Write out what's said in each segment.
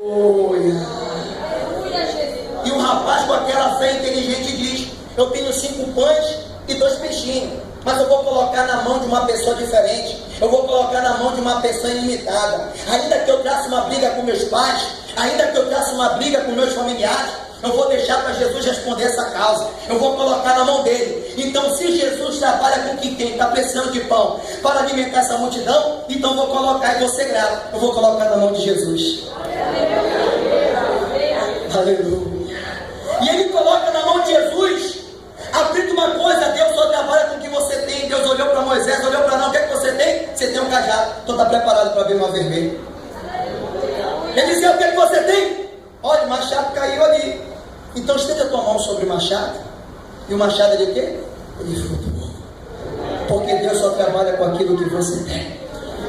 E o rapaz com aquela fé inteligente diz: eu tenho 5 pães e 2 peixinhos, mas eu vou colocar na mão de uma pessoa diferente, eu vou colocar na mão de uma pessoa ilimitada. Ainda que eu trace uma briga com meus pais, ainda que eu trace uma briga com meus familiares, eu vou deixar para Jesus responder essa causa, eu vou colocar na mão dele. Então, se Jesus trabalha com quem está precisando de pão para alimentar essa multidão, então eu vou colocar e vou ser grato, eu vou colocar na mão de Jesus. Aleluia. E ele coloca na mão de Jesus. Aprenda uma coisa: Deus só trabalha com o que você tem. Deus olhou para Moisés, olhou para Arão: o que é que você tem? Você tem um cajado. Então está preparado para ver uma vermelha. Ele dizia: o que é que você tem? Olha, o machado caiu ali. Então estenda a tua mão sobre o machado. E o machado é de quê? É de fruto bom. Porque Deus só trabalha com aquilo que você tem.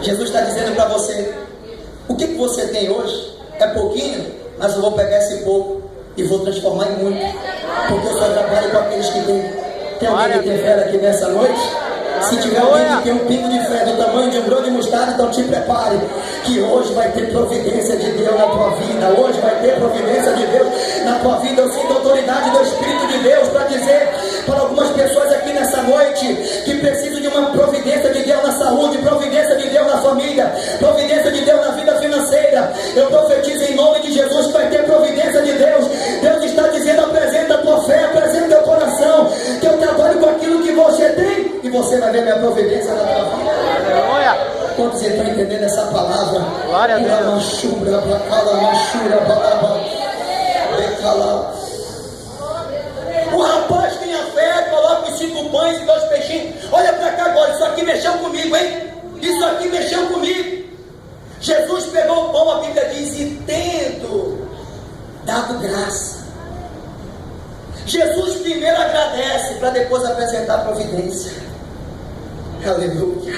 Jesus está dizendo para você: o que você tem hoje é pouquinho, mas eu vou pegar esse pouco e vou transformar em muito, porque eu só trabalho com aqueles que têm. Tem alguém que tem fé aqui nessa noite? Se tiver alguém que tem um pingo de fé do tamanho de um grão de mostarda, então te prepare, que hoje vai ter providência de Deus na tua vida. Hoje vai ter providência de Deus na tua vida. Eu sinto a autoridade do Espírito de Deus para dizer para algumas pessoas aqui nessa noite que precisam de uma providência de Deus na saúde, providência de Deus na família, providência de Deus na vida financeira. Eu profetizo em nome de Jesus que vai ter providência de Deus. Deus está dizendo: apresenta a tua fé, apresenta o teu coração, que eu trabalho com aquilo que você tem e você vai ver minha providência na tua vida. Aleluia. Quantos estão entendendo essa palavra? Glória a Deus. O rapaz tem a fé, coloca os 5 pães e 2 peixinhos. Olha para cá agora, isso aqui mexeu comigo, hein? Isso aqui mexeu comigo. Jesus pegou o pão, a Bíblia diz, e tendo dado graça. Jesus primeiro agradece para depois apresentar a providência. Aleluia.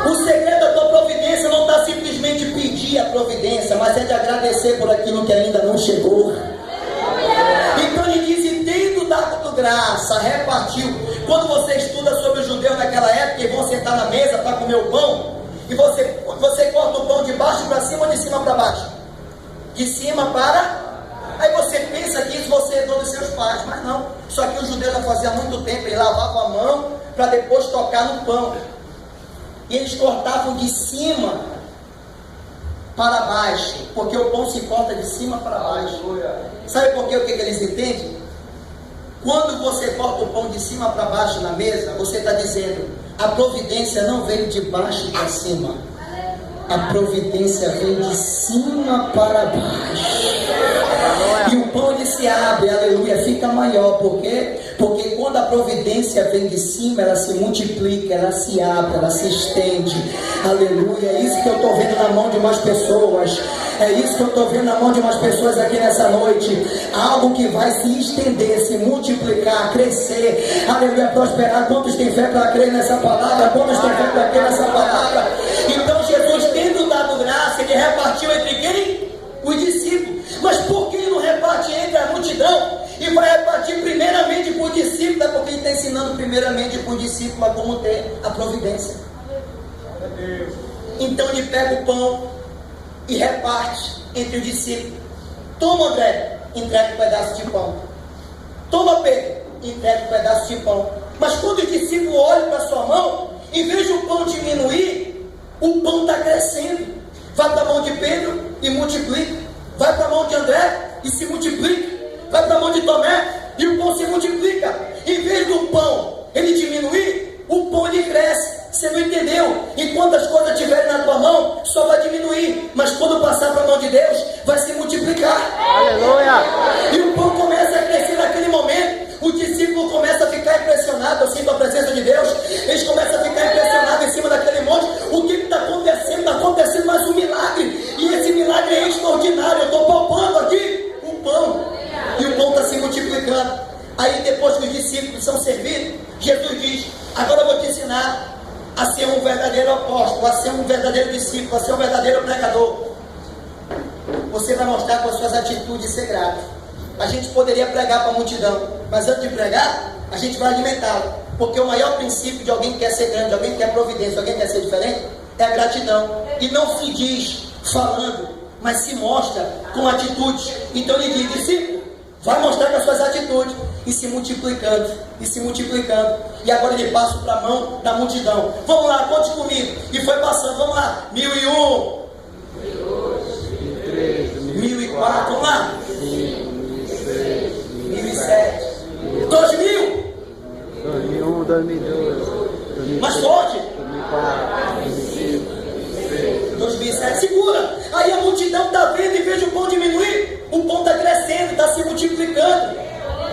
O segredo da tua providência não está simplesmente pedir a providência, mas é de agradecer por aquilo que ainda não chegou. Então ele diz: e tendo dado graça, repartiu. Quando você estuda sobre os judeus naquela época, e vão sentar na mesa para comer o pão, e você corta o pão de baixo para cima ou de cima para baixo? De cima para... Aí você pensa que isso você herdou dos seus pais, mas não. Só que os judeus já faziam há muito tempo, eles lavavam a mão para depois tocar no pão. E eles cortavam de cima para baixo, porque o pão se corta de cima para baixo. Sabe por quê? O que eles entendem? Quando você corta o pão de cima para baixo na mesa, você está dizendo: a providência não veio de baixo para cima, a providência vem de cima para baixo. E o pão ele se abre, aleluia, fica maior. Por quê? Porque quando a providência vem de cima, ela se multiplica, ela se abre, ela se estende. Aleluia. É isso que eu estou vendo na mão de umas pessoas. É isso que eu estou vendo na mão de umas pessoas aqui nessa noite. Algo que vai se estender, se multiplicar, crescer. Aleluia, prosperar. Quantos têm fé para crer nessa palavra? Quantos têm fé para crer nessa palavra? Então Jesus, tendo dado graça, ele repartiu entre quem? Os discípulos. Mas por que ele não reparte entre a multidão e vai repartir primeiramente para o discípulo? É porque ele está ensinando primeiramente para o discípulo a como ter a providência. Então ele pega o pão e reparte entre o discípulo. Toma, André, entrega um pedaço de pão. Toma, Pedro, entrega um pedaço de pão. Mas quando o discípulo olha para sua mão e veja o pão diminuir, o pão está crescendo. Vai para a mão de Pedro e multiplica. Vai para a mão de André e se multiplica. Vai para a mão de Tomé e o pão se multiplica. Em vez do pão ele diminuir, o pão ele cresce. Você não entendeu? Enquanto as coisas estiverem na tua mão, só vai diminuir. Mas quando passar para a mão de Deus, vai se multiplicar. Aleluia. E o pão começa a crescer naquele momento. O discípulo começa a ficar impressionado. Eu sinto a presença de Deus. Eles começam a ficar impressionados em cima daquele monte. O que está acontecendo? Está acontecendo mais um milagre. E esse milagre é extraordinário. Eu estou palpando aqui o pão. E o pão está se multiplicando. Aí depois que os discípulos são servidos, Jesus diz: agora eu vou te ensinar a ser um verdadeiro apóstolo, a ser um verdadeiro discípulo, a ser um verdadeiro pregador. Você vai mostrar com as suas atitudes ser grato. A gente poderia pregar para a multidão, mas antes de pregar, a gente vai alimentá-lo. Porque o maior princípio de alguém que quer ser grande, alguém que quer providência, alguém que quer ser diferente, é a gratidão. E não se diz falando mas se mostra com atitudes. Então ele diz: discípulo, vai mostrar com as suas atitudes, e se multiplicando, e se multiplicando. E agora ele passa para a mão da multidão. Vamos lá, conte comigo. E foi passando, vamos lá. 1001, 1004, vamos lá. 1007, 2000. 2001, 2002, Mais forte. 2004, 2005, 2007, segura. Aí a multidão está vendo e veja o pão diminuir. O pão está crescendo, está se multiplicando.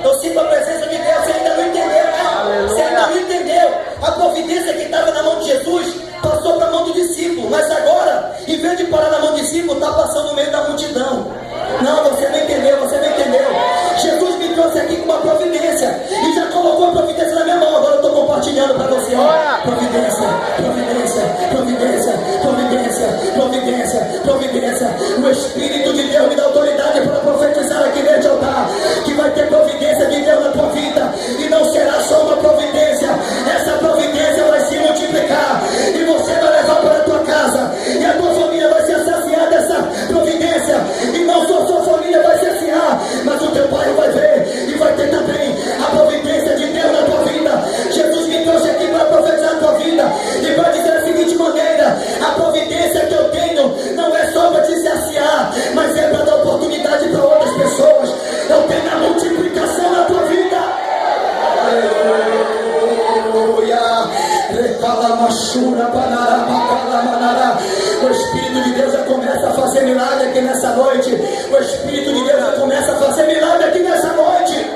Eu sinto a presença de Deus. Você ainda não entendeu, né? Você ainda não entendeu. A providência que estava na mão de Jesus passou para a mão do discípulo. Mas agora, em vez de parar na mão do discípulo, está passando no meio da multidão. Não, você não entendeu, você não entendeu. Jesus me trouxe aqui com uma providência e já colocou a providência na minha mão. Agora eu estou compartilhando para você. Ó. Providência, providência, providência, providência, providência, providência. O Espírito de Deus me dá autoridade para profetizar aqui neste altar que vai ter providência de Deus na tua vida. E não será só uma providência. Essa providência vai se multiplicar e você vai levar para a tua casa. E a tua família vai ser saciada dessa providência. E não só a sua família vai saciar, mas o teu pai vai ver e vai ter também a providência de Deus na tua vida. Jesus me trouxe aqui para profetizar a tua vida e para dizer da seguinte maneira: a providência que eu tenho não é só para te saciar, mas é para dar oportunidade para outras pessoas. Eu tenho a multiplicação na tua vida. Aleluia. O Espírito de Deus já começa a fazer milagre aqui nessa noite. O Espírito de Deus já começa a fazer milagre aqui nessa noite.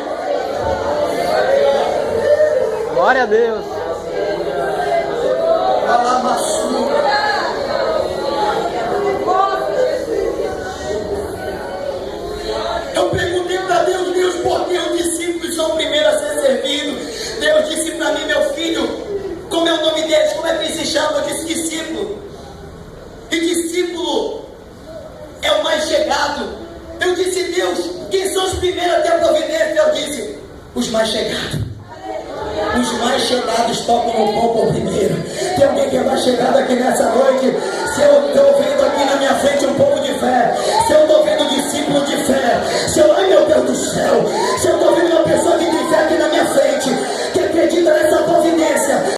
Glória a Deus. Eu perguntei para Deus, por que os discípulos são o primeiro a ser servidos? Deus disse para mim: meu filho, como é o nome deles? Como é que eles se chamam? Eu disse: discípulo. E discípulo é o mais chegado. Eu disse: Deus, quem são os primeiros a ter a providência? Eu disse: os mais chegados. Os mais chegados tocam no pão por primeiro. Tem alguém que é mais chegado aqui nessa noite? Se eu estou vendo aqui na minha frente